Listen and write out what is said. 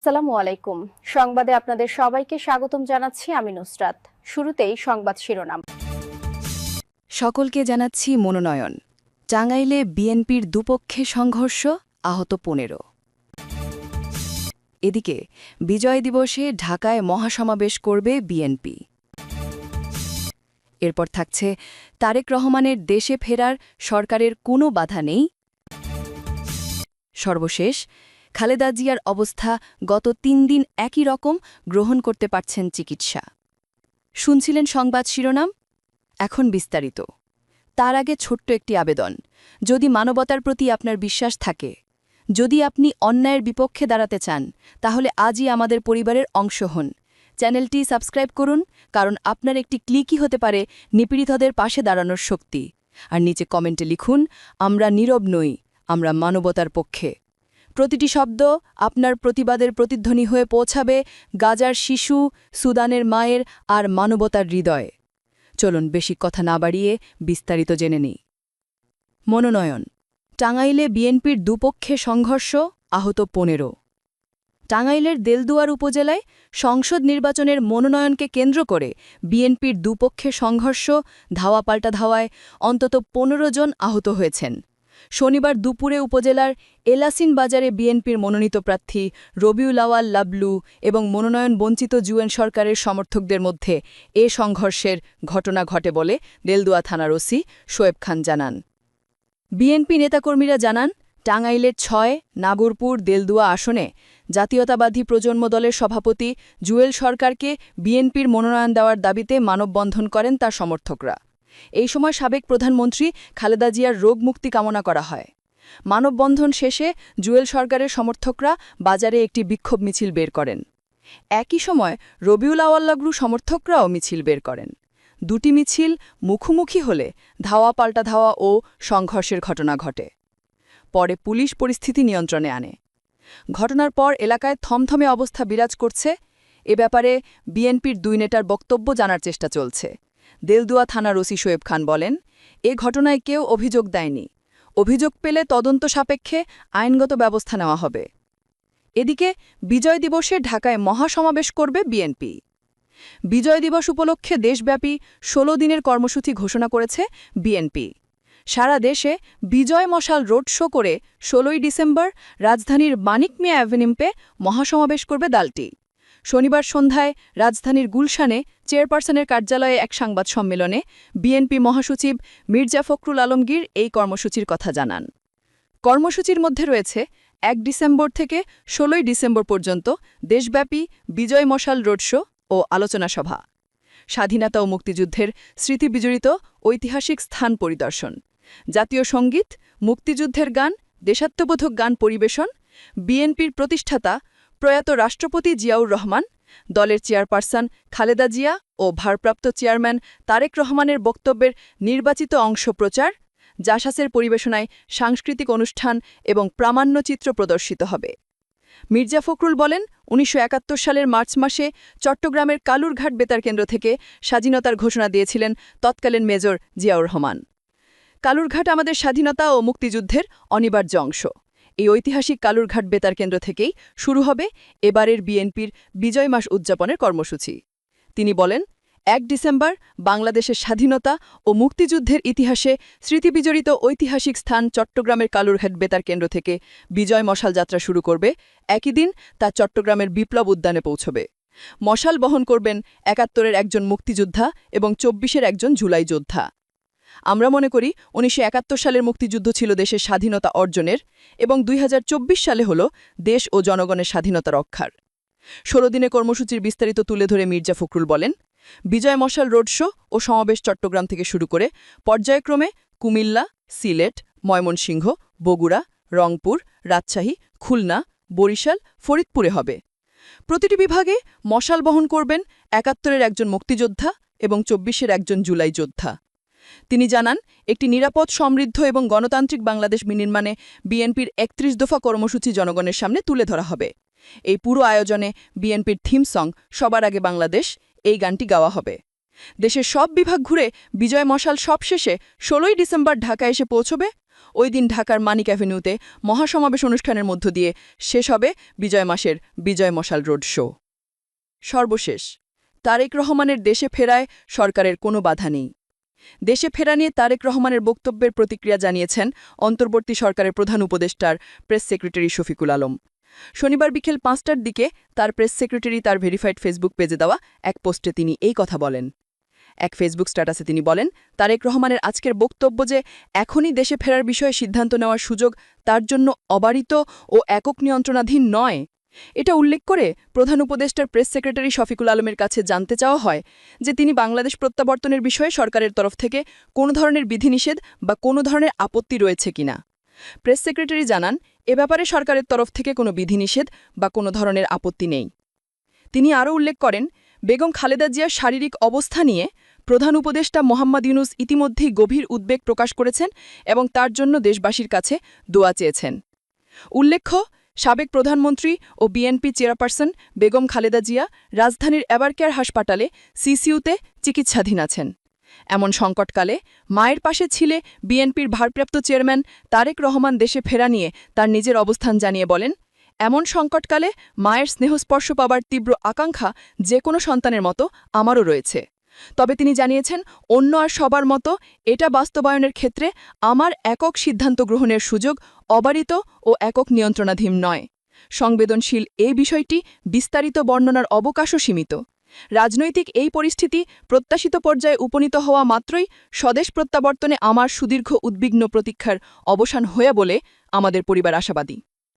আসসালামু আলাইকুম। সংবাদে আপনাদের সবাইকে স্বাগতম জানাচ্ছি আমি নুসরাত। শুরুতেই সংবাদ শিরোনাম। সকলকে জানাচ্ছি মনোনয়ন। টাঙ্গাইলে বিএনপির দুপক্ষে সংঘর্ষ, আহত ১৫। এদিকে বিজয় দিবসে ঢাকায় মহাসমাবেশ করবে বিএনপি। এরপর থাকছে তারেক রহমানের দেশে ফেরার সরকারের কোনো বাধা নেই। সর্বশেষ খালেদা জিয়ার অবস্থা গত ৩ দিন একই রকম, গ্রহণ করতে পারছেন চিকিৎসা। শুনছিলেন সংবাদ শিরোনাম, এখন বিস্তারিত। তার আগে ছোট্ট একটি আবেদন। যদি মানবতার প্রতি আপনার বিশ্বাস থাকে, যদি আপনি অন্যায়ের বিপক্ষে দাঁড়াতে চান, তাহলে আজই আমাদের পরিবারের অংশ হন। চ্যানেলটি সাবস্ক্রাইব করুন, কারণ আপনার একটি ক্লিকই হতে পারে নিপীড়িতদের পাশে দাঁড়ানোর শক্তি। আর নিচে কমেন্টে লিখুন, আমরা নীরব নই, আমরা মানবতার পক্ষে। প্রতিটি শব্দ আপনার প্রতিবাদের প্রতিধ্বনি হয়ে পৌঁছাবে গাজার শিশু, সুদানের মায়ের আর মানবতার হৃদয়ে। চলুন বেশি কথা না বাড়িয়ে বিস্তারিত জেনে নিই। মনোনয়ন। টাঙ্গাইলে বিএনপির দুপক্ষে সংঘর্ষ, আহত ১৫। টাঙ্গাইলের দেলদুয়ার উপজেলায় সংসদ নির্বাচনের মনোনয়নকে কেন্দ্র করে বিএনপির দুপক্ষে সংঘর্ষ, ধাওয়া পাল্টা ধাওয়ায় অন্তত ১৫ জন আহত হয়েছেন। শনিবার দুপুরে উপজেলার এলাসিন বাজারে বিএনপির মনোনীত প্রার্থী রবিউল আওয়াল লাবলু এবং মনোনয়ন বঞ্চিত জুয়েন সরকারের সমর্থকদের মধ্যে এ সংঘর্ষের ঘটনা ঘটে বলে দেলদুয়া থানার ওসি শোয়েব খান জানান। বিএনপি নেতাকর্মীরা জানান, টাঙ্গাইলের ৬ নাগরপুর দেলদুয়া আসনে জাতীয়তাবাদী প্রজন্ম দলের সভাপতি জুয়েল সরকারকে বিএনপির মনোনয়ন দেওয়ার দাবিতে মানববন্ধন করেন তার সমর্থকরা। এই সময় সাবেক প্রধানমন্ত্রী খালেদা জিয়ার রোগ মুক্তি কামনা করা হয়। মানববন্ধন শেষে জুয়েল সরকারের সমর্থকরা বাজারে একটি বিক্ষোভ মিছিল বের করেন। একই সময় রবিউল আওয়াল্লাগ্রু সমর্থকরাও মিছিল বের করেন। দুটি মিছিল মুখোমুখি হলে ধাওয়া পাল্টা ধাওয়া ও সংঘর্ষের ঘটনা ঘটে। পরে পুলিশ পরিস্থিতি নিয়ন্ত্রণে আনে। ঘটনার পর এলাকায় থমথমে অবস্থা বিরাজ করছে। এ ব্যাপারে বিএনপির ২ নেতার বক্তব্য জানার চেষ্টা চলছে। দেলদুয়া থানার ওসি শোয়েব খান বলেন, এ ঘটনায় কেউ অভিযোগ দেয়নি। অভিযোগ পেলে তদন্ত সাপেক্ষে আইনগত ব্যবস্থা নেওয়া হবে। এদিকে বিজয় দিবসে ঢাকায় মহাসমাবেশ করবে বিএনপি। বিজয় দিবস উপলক্ষে দেশব্যাপী ১৬ দিনের কর্মসূচি ঘোষণা করেছে বিএনপি। সারা দেশে বিজয় মশাল রোড শো করে ১৬ই ডিসেম্বর রাজধানীর মানিক মিয়া অ্যাভিনিউতে মহাসমাবেশ করবে দলটি। শনিবার সন্ধ্যায় রাজধানীর গুলশানে চেয়ারপারসনের কার্যালয়ে এক সংবাদ সম্মেলনে বিএনপি মহাসচিব মির্জা ফখরুল আলমগীর এই কর্মসূচির কথা জানান। কর্মসূচির মধ্যে রয়েছে ১ ডিসেম্বর থেকে ১৬ই ডিসেম্বর পর্যন্ত দেশব্যাপী বিজয় মশাল রোড শো ও আলোচনা সভা, স্বাধীনতা ও মুক্তিযুদ্ধের স্মৃতিবিজড়িত ঐতিহাসিক স্থান পরিদর্শন, জাতীয় সঙ্গীত, মুক্তিযুদ্ধের গান, দেশাত্মবোধক গান পরিবেশন, বিএনপির প্রতিষ্ঠাতা প্রয়াত রাষ্ট্রপতি জিয়াউর রহমান, দলের চেয়ারপারসন খালেদা জিয়া ও ভারপ্রাপ্ত চেয়ারম্যান তারেক রহমানের বক্তব্যের নির্বাচিত অংশ প্রচার, জাসাসের পরিবেশনায় সাংস্কৃতিক অনুষ্ঠান এবং প্রামাণ্যচিত্র প্রদর্শিত হবে। মির্জা ফখরুল বলেন, ১৯৭১ সালের মার্চ মাসে চট্টগ্রামের কালুরঘাট বেতার কেন্দ্র থেকে স্বাধীনতার ঘোষণা দিয়েছিলেন তৎকালীন মেজর জিয়াউর রহমান। কালুরঘাট আমাদের স্বাধীনতা ও মুক্তিযুদ্ধের অনিবার্য অংশ। এই ঐতিহাসিক কালুরঘাট বেতার কেন্দ্র থেকেই শুরু হবে এবারের বিএনপির বিজয় মাস উদযাপনের কর্মসূচি। তিনি বলেন, ১ ডিসেম্বর বাংলাদেশের স্বাধীনতা ও মুক্তিযুদ্ধের ইতিহাসে স্মৃতিবিজড়িত ঐতিহাসিক স্থান চট্টগ্রামের কালুরঘাট বেতার কেন্দ্র থেকে বিজয় মশাল যাত্রা শুরু করবে। একই দিন তা চট্টগ্রামের বিপ্লব উদ্যানে পৌঁছবে। মশাল বহন করবেন ৭১-এর একজন মুক্তিযোদ্ধা এবং ২৪-এর একজন জুলাই যোদ্ধা। আমরা মনে করি ১৯৭১ সালের মুক্তিযুদ্ধ ছিল দেশের স্বাধীনতা অর্জনের এবং ২০২৪ সালে হল দেশ ও জনগণের স্বাধীনতা রক্ষার। ১৬ দিনে কর্মসূচির বিস্তারিত তুলে ধরে মির্জা ফখরুল বলেন, বিজয় মশাল রোড শো ও সমাবেশ চট্টগ্রাম থেকে শুরু করে পর্যায়ক্রমে কুমিল্লা, সিলেট, ময়মনসিংহ, বগুড়া, রংপুর, রাজশাহী, খুলনা, বরিশাল, ফরিদপুরে হবে। প্রতিটি বিভাগে মশাল বহন করবেন ৭১-এর একজন মুক্তিযোদ্ধা এবং ২৪-এর একজন জুলাই যোদ্ধা। তিনি জানান, একটি নিরাপদ, সমৃদ্ধ এবং গণতান্ত্রিক বাংলাদেশ বিনির্মাণে বিএনপির ৩১ দফা কর্মসূচি জনগণের সামনে তুলে ধরা হবে। এই পুরো আয়োজনে বিএনপির থিম সং সবার আগে বাংলাদেশ, এই গানটি গাওয়া হবে। দেশের সব বিভাগ ঘুরে বিজয় মশাল সবশেষে ১৬ই ডিসেম্বর ঢাকায় এসে পৌঁছবে। ওই দিন ঢাকার মানিক অ্যাভিনিউতে মহাসমাবেশ অনুষ্ঠানের মধ্য দিয়ে শেষ হবে বিজয় মাসের বিজয় মশাল রোড শো। সর্বশেষ তারেক রহমানের দেশে ফেরায় সরকারের কোনো বাধা নেই। দেশে ফেরা নিয়ে তারেক রহমানের বক্তব্যের প্রতিক্রিয়া জানিয়েছেন অন্তর্বর্তী সরকারের প্রধান উপদেষ্টার প্রেস সেক্রেটারি শফিকুল আলম। শনিবার বিকেল ৫টার দিকে তার প্রেস সেক্রেটারি তার ভেরিফাইড ফেসবুক পেজে দেওয়া এক পোস্টে তিনি এই কথা বলেন। এক ফেসবুক স্ট্যাটাসে তিনি বলেন, তারেক রহমানের আজকের বক্তব্য যে এখনই দেশে ফেরার বিষয়ে সিদ্ধান্ত নেওয়ার সুযোগ তার জন্য অবারিত ও একক নিয়ন্ত্রণাধীন নয়। এটা উল্লেখ করে প্রধান উপদেষ্টার প্রেস সেক্রেটারি শফিকুল আলমের কাছে জানতে চাওয়া হয় যে তিনি বাংলাদেশ প্রত্যাবর্তনের বিষয়ে সরকারের তরফ থেকে কোনো ধরনের বিধিনিষেধ বা কোনো ধরনের আপত্তি রয়েছে কিনা। প্রেস সেক্রেটারি জানান, এ ব্যাপারে সরকারের তরফ থেকে কোনো বিধিনিষেধ বা কোনো ধরনের আপত্তি নেই। তিনি আরও উল্লেখ করেন, বেগম খালেদা জিয়ার শারীরিক অবস্থা নিয়ে প্রধান উপদেষ্টা মোহাম্মদ ইউনূস ইতিমধ্যেই গভীর উদ্বেগ প্রকাশ করেছেন এবং তার জন্য দেশবাসীর কাছে দোয়া চেয়েছেন। উল্লেখ্য, সাবেক প্রধানমন্ত্রী ও বিএনপি চেয়ারপারসন বেগম খালেদা জিয়া রাজধানীর এভারকেয়ার হাসপাতালে সিসিইউতে চিকিৎসাধীন আছেন। এমন সংকটকালে মায়ের পাশে ছিলে বিএনপির ভারপ্রাপ্ত চেয়ারম্যান তারেক রহমান দেশে ফেরা নিয়ে তার নিজের অবস্থান জানিয়ে বলেন, এমন সংকটকালে মায়ের স্নেহস্পর্শ পাবার তীব্র আকাঙ্ক্ষা যে কোনো সন্তানের মতো আমারও রয়েছে। তবে তিনি জানিয়েছেন, অন্য আর সবার মতো এটা বাস্তবায়নের ক্ষেত্রে আমার একক সিদ্ধান্ত গ্রহণের সুযোগ অবারিত ও একক নিয়ন্ত্রণাধীন নয়। সংবেদনশীল এই বিষয়টি বিস্তারিত বর্ণনার অবকাশও সীমিত। রাজনৈতিক এই পরিস্থিতি প্রত্যাশিত পর্যায়ে উপনীত হওয়া মাত্রই স্বদেশ প্রত্যাবর্তনে আমার সুদীর্ঘ উদ্বিগ্ন প্রতীক্ষার অবসান হয়ে বলে আমাদের পরিবার আশাবাদী।